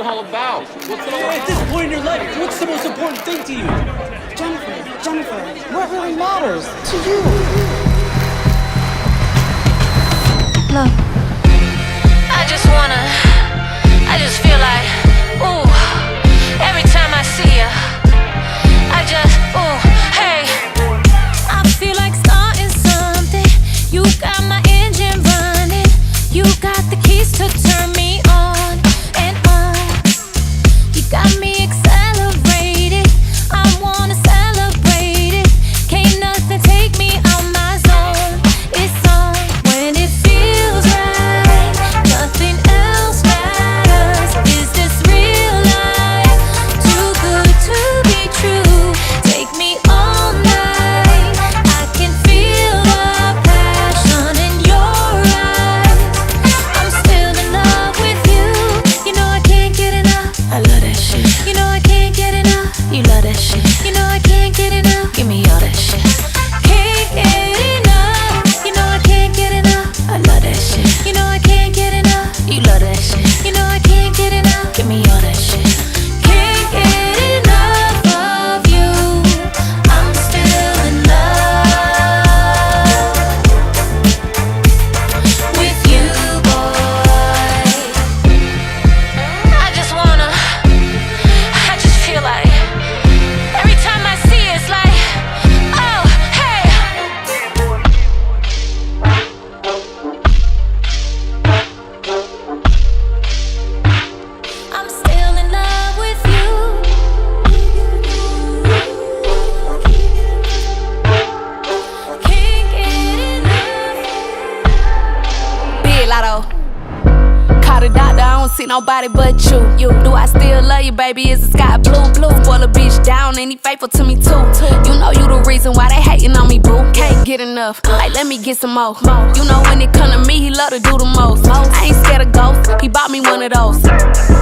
all about? What's it all about? At this point in your life, what's the most important thing to you? Jennifer, what really matters to you? Look, I just feel like, ooh, every time I see you, ooh, hey. I feel like starting something. You got my engine running. You got the keys to turn me on and on. You got me accelerated. I wanna celebrate it. Can't nothing take me out my zone. It's on when it feels right. Nothing else matters. Is this real life? Too good to be true. Take me all night. I can feel the passion in your eyes. I'm still in love with you. You know I can't get enough. I love that shit. You know I can't get enough. You love that shit. You know I can't get enough. Give me all that shit. Can't get enough. You know I can't get enough. I love that shit. You know I can't get enough. You love that shit. You know I can't get enough. Give me all that shit. Can't get enough of you. I'm still in love with you, boy. I just feel like every time I see it, it's like, oh, hey. I'm still in love with you. Can't get enough. Big Latto. Call the doctor, I don't see nobody but you. Do I still love you, baby? Is the sky blue? Spoil a bitch down, and he faithful to me too. You know you the reason why they hating on me, boo. Can't get enough, like let me get some more. You know when it come to me, he love to do the most. I ain't scared of ghosts, he bought me one of those.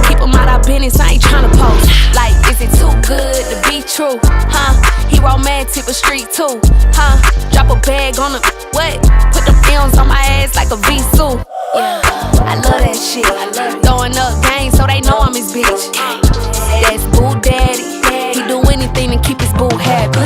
Keep him out of business, I ain't tryna post. Like, is it too good to be true? Huh? He romantic but street too. Huh? Drop a bag on the what? Put the films on my ass like a V-suit. Yeah, I love that shit. Throwing up gang so they know I'm his bitch. That's boo daddy. He do anything to keep his boo happy.